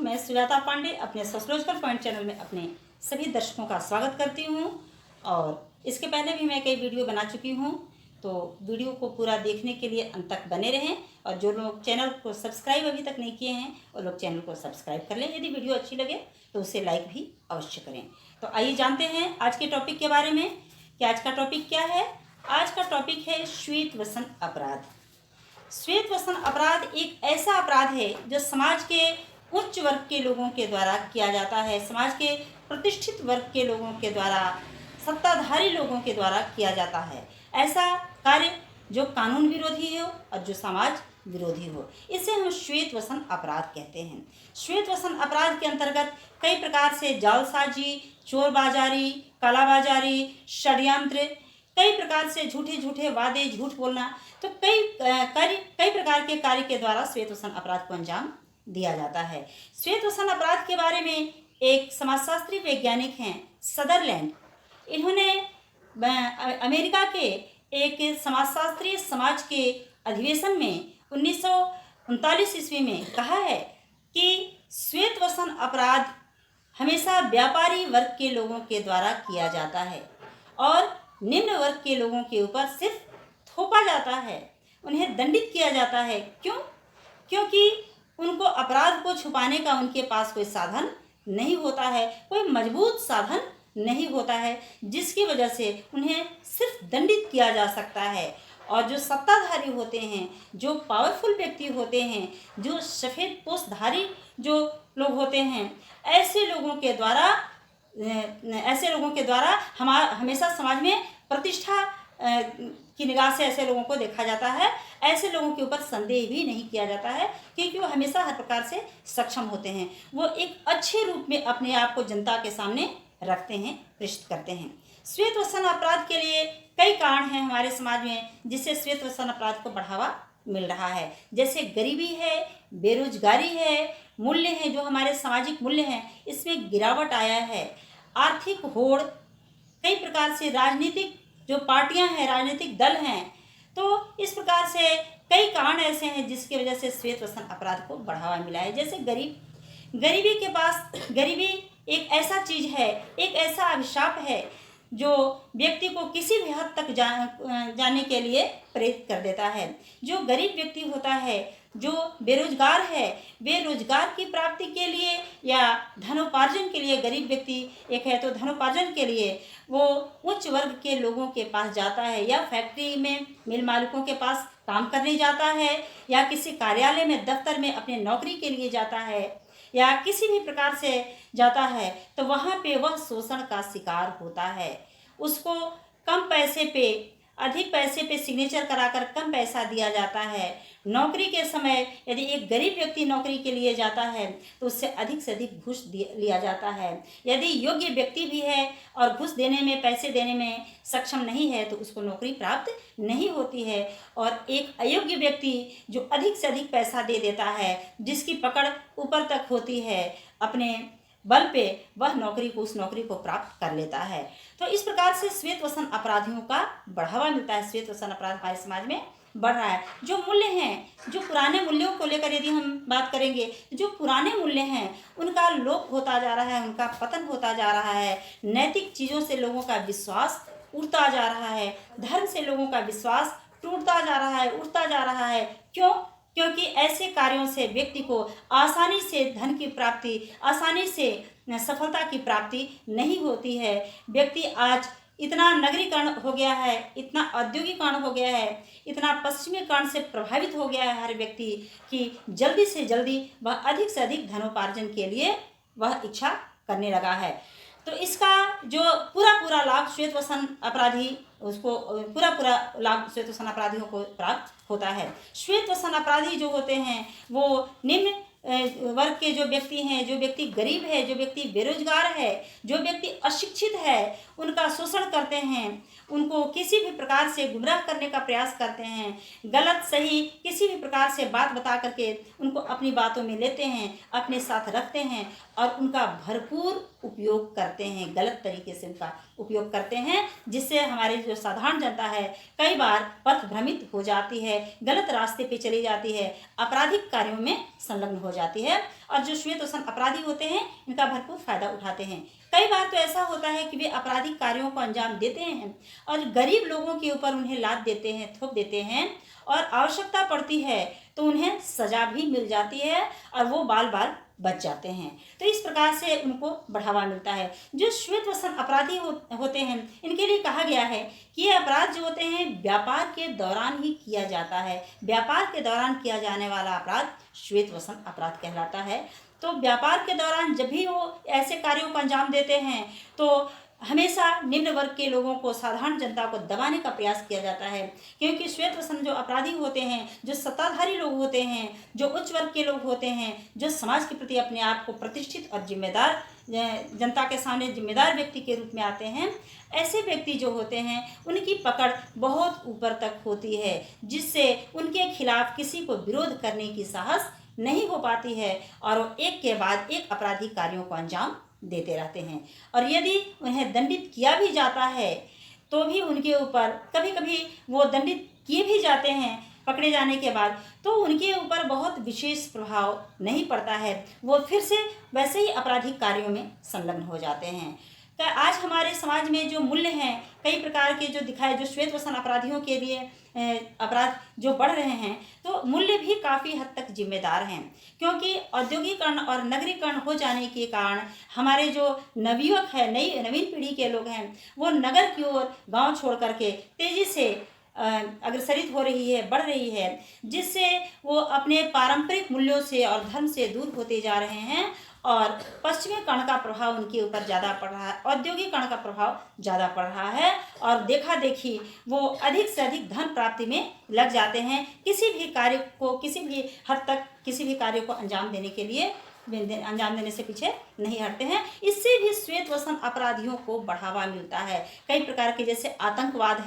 मैं सुजाता पांडे अपने sociological point channel में अपने सभी दर्शकों का स्वागत करती हूं। और इसके पहले भी मैं कई वीडियो बना चुकी हूं, तो वीडियो को पूरा देखने के लिए अंत तक बने रहें। और जो लोग चैनल को सब्सक्राइब अभी तक नहीं किए हैं वो लोग चैनल को सब्सक्राइब कर लें। यदि वीडियो अच्छी लगे तो उसे लाइक भी अवश्य करें। तो आइए जानते हैं आज के टॉपिक के बारे में कि आज का टॉपिक क्या है। आज का टॉपिक है श्वेत वसन अपराध। श्वेत वसन अपराध एक ऐसा अपराध है जो समाज के उच्च वर्ग के लोगों के द्वारा किया जाता है, समाज के प्रतिष्ठित वर्ग के लोगों के द्वारा, सत्ताधारी लोगों के द्वारा किया जाता है। ऐसा कार्य जो कानून विरोधी हो और जो समाज विरोधी हो, इसे हम श्वेत वसन अपराध कहते हैं। श्वेत वसन अपराध के अंतर्गत कई प्रकार से जालसाजी, चोरबाजारी, कालाबाजारी, षड्यंत्र, कई प्रकार से झूठे वादे, झूठ बोलना, तो कई प्रकार के कार्य के द्वारा श्वेत वसन अपराध को अंजाम दिया जाता है। श्वेत वसन अपराध के बारे में एक समाजशास्त्री वैज्ञानिक हैं सदरलैंड, इन्होंने अमेरिका के एक समाजशास्त्री समाज के अधिवेशन में 1939 ईस्वी में कहा है कि श्वेत वसन अपराध हमेशा व्यापारी वर्ग के लोगों के द्वारा किया जाता है और निम्न वर्ग के लोगों के ऊपर सिर्फ थोपा जाता है, उन्हें दंडित किया जाता है। क्यों? क्योंकि उनको अपराध को छुपाने का उनके पास कोई साधन नहीं होता है, कोई मजबूत साधन नहीं होता है, जिसकी वजह से उन्हें सिर्फ दंडित किया जा सकता है। और जो सत्ताधारी होते हैं, जो पावरफुल व्यक्ति होते हैं, जो सफ़ेद पोषधारी जो लोग होते हैं, ऐसे लोगों के द्वारा हमेशा समाज में प्रतिष्ठा की निगाह से ऐसे लोगों को देखा जाता है। ऐसे लोगों के ऊपर संदेह भी नहीं किया जाता है क्योंकि वो हमेशा हर प्रकार से सक्षम होते हैं। वो एक अच्छे रूप में अपने आप को जनता के सामने रखते हैं, प्रस्तुत करते हैं। श्वेत वसन अपराध के लिए कई कारण हैं हमारे समाज में जिससे श्वेत वसन अपराध को बढ़ावा मिल रहा है। जैसे गरीबी है, बेरोजगारी है, मूल्य हैं, जो हमारे सामाजिक मूल्य हैं इसमें गिरावट आया है, आर्थिक होड़, कई प्रकार से राजनीतिक जो पार्टियां हैं, राजनीतिक दल हैं, तो इस प्रकार से कई कारण ऐसे हैं जिसकी वजह से श्वेत वसन अपराध को बढ़ावा मिला है। जैसे गरीबी एक ऐसा चीज है, एक ऐसा अभिशाप है जो व्यक्ति को किसी भी हद तक जाने के लिए प्रेरित कर देता है। जो गरीब व्यक्ति होता है, जो बेरोजगार है, वे रोजगार की प्राप्ति के लिए या धनोपार्जन के लिए, गरीब व्यक्ति एक है तो धनोपार्जन के लिए वो उच्च वर्ग के लोगों के पास जाता है, या फैक्ट्री में मिल मालिकों के पास काम करने जाता है, या किसी कार्यालय में, दफ्तर में अपने नौकरी के लिए जाता है, या किसी भी प्रकार से जाता है, तो वहाँ पे वह शोषण का शिकार होता है। उसको कम पैसे पे, अधिक पैसे पे सिग्नेचर कराकर कम पैसा दिया जाता है। नौकरी के समय यदि एक गरीब व्यक्ति नौकरी के लिए जाता है तो उससे अधिक से अधिक घूस लिया जाता है। यदि योग्य व्यक्ति भी है और घूस देने में, पैसे देने में सक्षम नहीं है तो उसको नौकरी प्राप्त नहीं होती है। और एक अयोग्य व्यक्ति जो अधिक से अधिक पैसा दे देता है, जिसकी पकड़ ऊपर तक होती है, अपने बल पे वह उस नौकरी को प्राप्त कर लेता है। तो इस प्रकार से श्वेत वसन अपराधियों का बढ़ावा मिलता है। श्वेत वसन अपराध हमारे समाज में बढ़ रहा है। जो मूल्य हैं, जो पुराने मूल्यों को लेकर यदि हम बात करेंगे, जो पुराने मूल्य हैं उनका लोप होता जा रहा है, उनका पतन होता जा रहा है। नैतिक चीज़ों से लोगों का विश्वास उठता जा रहा है, धर्म से लोगों का विश्वास टूटता जा रहा है, उठता जा रहा है। क्यों? क्योंकि ऐसे कार्यों से व्यक्ति को आसानी से धन की प्राप्ति, आसानी से सफलता की प्राप्ति नहीं होती है। व्यक्ति आज इतना नगरीकरण हो गया है, इतना औद्योगिकरण हो गया है, इतना पश्चिमीकरण से प्रभावित हो गया है हर व्यक्ति कि जल्दी से जल्दी वह अधिक से अधिक धनोपार्जन के लिए वह इच्छा करने लगा है। तो इसका जो पूरा लाभ श्वेत वसन अपराधियों को प्राप्त होता है। श्वेत वसन अपराधी जो होते हैं वो निम्न वर्ग के जो व्यक्ति हैं, जो व्यक्ति गरीब है, जो व्यक्ति बेरोजगार है, जो व्यक्ति अशिक्षित है, उनका शोषण करते हैं, उनको किसी भी प्रकार से गुमराह करने का प्रयास करते हैं, गलत सही किसी भी प्रकार से बात बता करके उनको अपनी बातों में लेते हैं, अपने साथ रखते हैं और उनका भरपूर उपयोग करते हैं, गलत तरीके से उनका उपयोग करते हैं, जिससे हमारी जो साधारण जनता है कई बार पथ भ्रमित हो जाती है, गलत रास्ते पे चली जाती है, आपराधिक कार्यों में संलग्न हो जाती है और जो श्वेत वसन अपराधी होते हैं इनका भरपूर फायदा उठाते हैं। कई बार तो ऐसा होता है कि वे आपराधिक कार्यों को अंजाम देते हैं और गरीब लोगों के ऊपर उन्हें लाद देते हैं, थोप देते हैं और आवश्यकता पड़ती है तो उन्हें सजा भी मिल जाती है और वो बाल बाल बच जाते हैं। तो इस प्रकार से उनको बढ़ावा मिलता है। जो श्वेत वसन अपराधी होते हैं इनके लिए कहा गया है कि ये अपराध जो होते हैं व्यापार के दौरान ही किया जाता है। व्यापार के दौरान किया जाने वाला अपराध श्वेत वसन अपराध कहलाता है। तो व्यापार के दौरान जब भी वो ऐसे कार्यों को अंजाम देते हैं तो हमेशा निम्न वर्ग के लोगों को, साधारण जनता को दबाने का प्रयास किया जाता है, क्योंकि श्वेत वसन जो अपराधी होते हैं, जो सत्ताधारी लोग होते हैं, जो उच्च वर्ग के लोग होते हैं, जो समाज के प्रति अपने आप को प्रतिष्ठित और जिम्मेदार, जनता के सामने जिम्मेदार व्यक्ति के रूप में आते हैं, ऐसे व्यक्ति जो होते हैं उनकी पकड़ बहुत ऊपर तक होती है, जिससे उनके खिलाफ किसी को विरोध करने की साहस नहीं हो पाती है और वो एक के बाद एक आपराधिक कार्यों को अंजाम देते रहते हैं। और यदि उन्हें दंडित किया भी जाता है तो भी उनके ऊपर कभी कभी वो दंडित किए भी जाते हैं पकड़े जाने के बाद, तो उनके ऊपर बहुत विशेष प्रभाव नहीं पड़ता है, वो फिर से वैसे ही आपराधिक कार्यों में संलग्न हो जाते हैं। आज हमारे समाज में जो मूल्य हैं कई प्रकार के जो दिखाए, जो श्वेत वसन अपराधियों के लिए अपराध जो बढ़ रहे हैं, तो मूल्य भी काफ़ी हद तक जिम्मेदार हैं, क्योंकि औद्योगिकरण और नगरीकरण हो जाने के कारण हमारे जो नवयुवक है, नवीन पीढ़ी के लोग हैं, वो नगर की ओर गांव छोड़ करके तेज़ी से अग्रसरित हो रही है, बढ़ रही है, जिससे वो अपने पारंपरिक मूल्यों से और धर्म से दूर होते जा रहे हैं और पश्चिमीकरण का प्रभाव उनके ऊपर ज़्यादा पड़ रहा है, औद्योगिकरण का प्रभाव ज़्यादा पड़ रहा है और देखा देखी वो अधिक से अधिक धन प्राप्ति में लग जाते हैं। किसी भी कार्य को किसी भी हद तक किसी भी कार्य को अंजाम देने से पीछे नहीं हटते हैं। इससे भी श्वेत वसन अपराधियों को बढ़ावा मिलता है। कई प्रकार के, जैसे आतंकवाद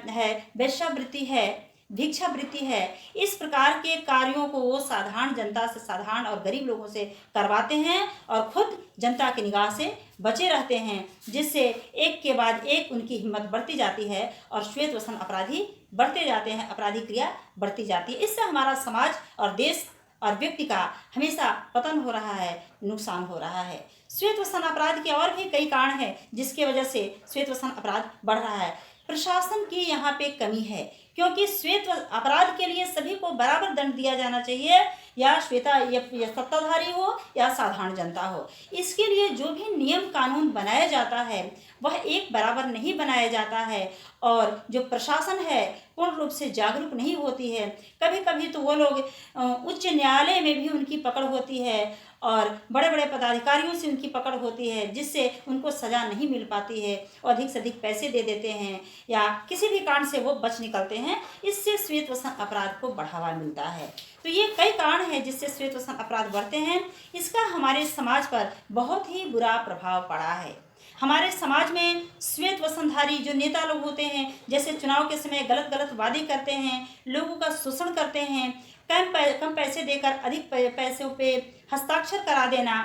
है, वेश्यावृत्ति है, भिक्षावृत्ति है, इस प्रकार के कार्यों को वो साधारण जनता से, साधारण और गरीब लोगों से करवाते हैं और खुद जनता की निगाह से बचे रहते हैं, जिससे एक के बाद एक उनकी हिम्मत बढ़ती जाती है और श्वेत वसन अपराधी बढ़ते जाते हैं, अपराधी क्रिया बढ़ती जाती है। इससे हमारा समाज और देश और व्यक्ति का हमेशा पतन हो रहा है, नुकसान हो रहा है। श्वेत वसन अपराध के और भी कई कारण हैं जिसके वजह से श्वेत वसन अपराध बढ़ रहा है। प्रशासन की यहाँ पे कमी है, क्योंकि श्वेत अपराध के लिए सभी को बराबर दंड दिया जाना चाहिए, या सत्ताधारी हो या साधारण जनता हो। इसके लिए जो भी नियम कानून बनाया जाता है वह एक बराबर नहीं बनाया जाता है और जो प्रशासन है पूर्ण रूप से जागरूक नहीं होती है। कभी कभी तो वो लोग उच्च न्यायालय में भी उनकी पकड़ होती है और बड़े बड़े पदाधिकारियों से उनकी पकड़ होती है, जिससे उनको सज़ा नहीं मिल पाती है और अधिक से अधिक पैसे दे देते हैं या किसी भी कारण से वो बच निकलते हैं। इससे श्वेत वसन अपराध को बढ़ावा मिलता है। तो ये कई कारण हैं जिससे श्वेत वसन अपराध बढ़ते हैं। इसका हमारे समाज पर बहुत ही बुरा प्रभाव पड़ा है। हमारे समाज में श्वेत वसनधारी जो नेता लोग होते हैं, जैसे चुनाव के समय गलत वादे करते हैं, लोगों का शोषण करते हैं, कम पैसे देकर अधिक पैसों पे हस्ताक्षर करा देना,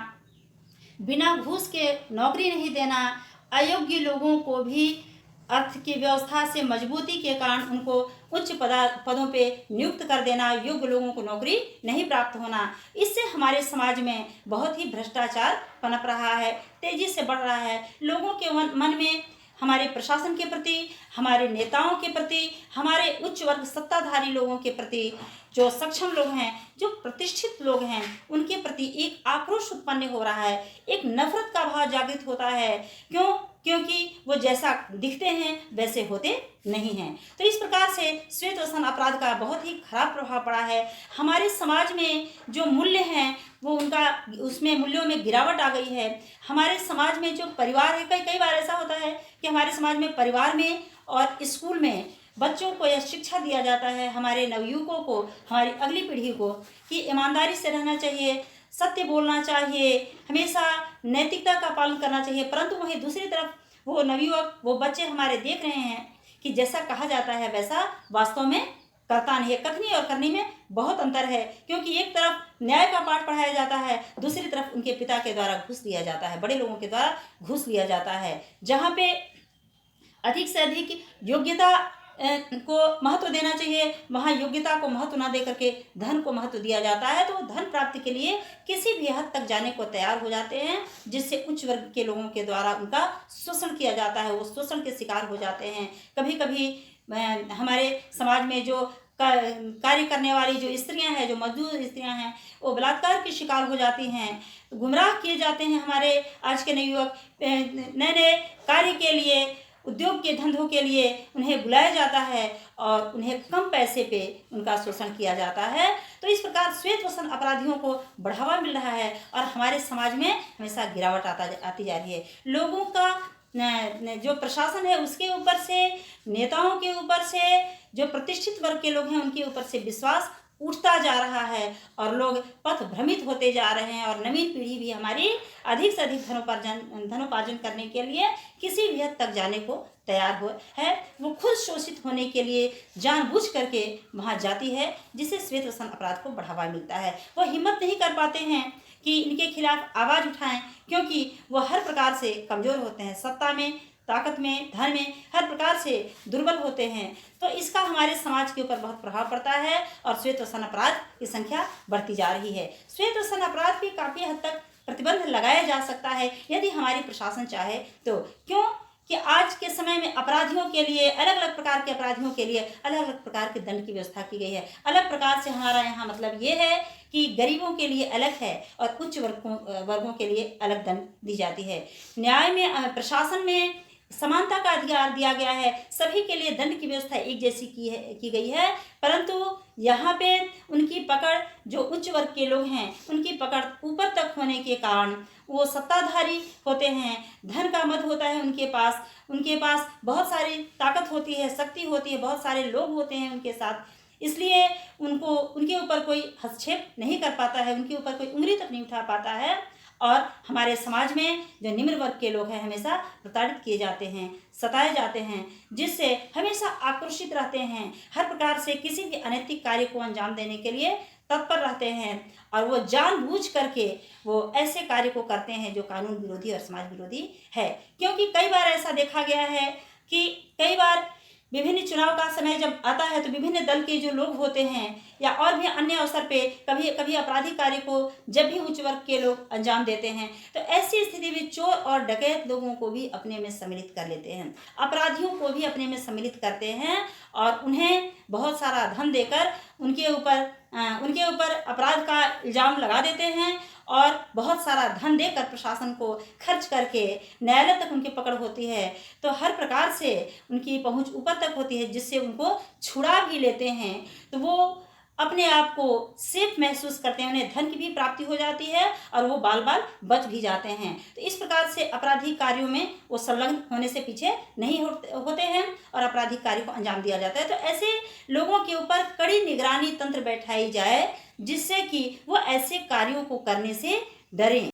बिना घूस के नौकरी नहीं देना, अयोग्य लोगों को भी अर्थ की व्यवस्था से मजबूती के कारण उनको उच्च पदों पे नियुक्त कर देना, योग्य लोगों को नौकरी नहीं प्राप्त होना। इससे हमारे समाज में बहुत ही भ्रष्टाचार पनप रहा है, तेजी से बढ़ रहा है। लोगों के मन में हमारे प्रशासन के प्रति, हमारे नेताओं के प्रति, हमारे उच्च वर्ग सत्ताधारी लोगों के प्रति, जो सक्षम लोग हैं, जो प्रतिष्ठित लोग हैं, उनके प्रति एक आक्रोश उत्पन्न हो रहा है, एक नफरत का भाव जागृत होता है। क्योंकि वो जैसा दिखते हैं वैसे होते नहीं हैं। तो इस प्रकार से श्वेत वसन अपराध का बहुत ही खराब प्रभाव पड़ा है। हमारे समाज में जो मूल्य हैं वो उसमें मूल्यों में गिरावट आ गई है। हमारे समाज में जो परिवार है, कई बार ऐसा होता है कि हमारे समाज में परिवार में और स्कूल में बच्चों को यह शिक्षा दिया जाता है, हमारे नवयुवकों को, हमारी अगली पीढ़ी को, कि ईमानदारी से रहना चाहिए, सत्य बोलना चाहिए, हमेशा नैतिकता का पालन करना चाहिए। परंतु वहीं दूसरी तरफ वो नवयुवक, वो बच्चे हमारे देख रहे हैं कि जैसा कहा जाता है वैसा वास्तव में करता नहीं है। कथनी और करनी में बहुत अंतर है, क्योंकि एक तरफ न्याय का पाठ पढ़ाया जाता है, दूसरी तरफ उनके पिता के द्वारा घूस लिया जाता है, बड़े लोगों के द्वारा घूस लिया जाता है। जहाँ पे अधिक से अधिक योग्यता को महत्व देना चाहिए, वहाँ योग्यता को महत्व ना दे करके धन को महत्व दिया जाता है, तो वो धन प्राप्ति के लिए किसी भी हद तक जाने को तैयार हो जाते हैं, जिससे उच्च वर्ग के लोगों के द्वारा उनका शोषण किया जाता है, वो शोषण के शिकार हो जाते हैं। कभी कभी हमारे समाज में जो कार्य करने वाली जो स्त्रियां हैं, जो मजदूर स्त्रियां हैं, वो बलात्कार के शिकार हो जाती हैं, गुमराह किए जाते हैं। हमारे आज के नए युवक नए नए कार्य के लिए, उद्योग के धंधों के लिए उन्हें बुलाया जाता है और उन्हें कम पैसे पे उनका शोषण किया जाता है। तो इस प्रकार श्वेत वस्त्र अपराधियों को बढ़ावा मिल रहा है और हमारे समाज में हमेशा गिरावट आती जा रही है। लोगों का जो प्रशासन है उसके ऊपर से, नेताओं के ऊपर से, जो प्रतिष्ठित वर्ग के लोग हैं उनके ऊपर से विश्वास उठता जा रहा है और लोग पथ भ्रमित होते जा रहे हैं। और नवीन पीढ़ी भी हमारी अधिक से अधिक धनोपार्जन करने के लिए किसी भी हद तक जाने को तैयार है। वो खुद शोषित होने के लिए जानबूझ करके वहाँ जाती है, जिससे श्वेत वस्त्र अपराध को बढ़ावा मिलता है। वो हिम्मत नहीं कर पाते हैं कि इनके खिलाफ आवाज़ उठाएं, क्योंकि वो हर प्रकार से कमज़ोर होते हैं, सत्ता में, ताकत में, धन में, हर प्रकार से दुर्बल होते हैं। तो इसका हमारे समाज के ऊपर बहुत प्रभाव पड़ता है और श्वेत वस्त्र अपराध की संख्या बढ़ती जा रही है। श्वेत वस्त्र अपराध भी काफ़ी हद तक प्रतिबंध लगाया जा सकता है यदि हमारी प्रशासन चाहे तो। क्यों कि आज के समय में अपराधियों के लिए, अलग अलग प्रकार के अपराधियों के लिए अलग अलग प्रकार के दंड की व्यवस्था की गई है। अलग प्रकार से हमारा यहाँ मतलब ये है कि गरीबों के लिए अलग है और उच्च वर्गों के लिए अलग दंड दी जाती है। न्याय में, प्रशासन में समानता का अधिकार दिया गया है, सभी के लिए दंड की व्यवस्था एक जैसी की गई है। परंतु यहाँ पे उनकी पकड़, जो उच्च वर्ग के लोग हैं उनकी पकड़ ऊपर तक होने के कारण वो सत्ताधारी होते हैं, धन का मद होता है उनके पास बहुत सारी ताकत होती है, शक्ति होती है, बहुत सारे लोग होते हैं उनके साथ, इसलिए उनके ऊपर कोई हस्तक्षेप नहीं कर पाता है, उनके ऊपर कोई उंगली तक नहीं उठा पाता है। और हमारे समाज में जो निम्न वर्ग के लोग हैं हमेशा प्रताड़ित किए जाते हैं, सताए जाते हैं, जिससे हमेशा आक्रोशित रहते हैं, हर प्रकार से किसी भी अनैतिक कार्य को अंजाम देने के लिए तत्पर रहते हैं और वो जानबूझ करके वो ऐसे कार्य को करते हैं जो कानून विरोधी और समाज विरोधी है। क्योंकि कई बार ऐसा देखा गया है कि कई बार विभिन्न चुनाव का समय जब आता है तो विभिन्न दल के जो लोग होते हैं या और भी अन्य अवसर पे कभी कभी आपराधिक कार्य को जब भी उच्च वर्ग के लोग अंजाम देते हैं तो ऐसी स्थिति में चोर और डकैत लोगों को भी अपने में सम्मिलित कर लेते हैं, अपराधियों को भी अपने में सम्मिलित करते हैं और उन्हें बहुत सारा धन देकर उनके ऊपर अपराध का इल्ज़ाम लगा देते हैं और बहुत सारा धन देकर प्रशासन को खर्च करके न्यायालय तक उनकी पकड़ होती है। तो हर प्रकार से उनकी पहुंच ऊपर तक होती है, जिससे उनको छुड़ा भी लेते हैं तो वो अपने आप को सेफ महसूस करते हैं, उन्हें धन की भी प्राप्ति हो जाती है और वो बाल बाल बच भी जाते हैं। तो इस प्रकार से आपराधिक कार्यों में वो संलग्न होने से पीछे नहीं होते हैं और आपराधिक कार्य को अंजाम दिया जाता है। तो ऐसे लोगों के ऊपर कड़ी निगरानी तंत्र बैठाई जाए, जिससे कि वो ऐसे कार्यों को करने से डरें।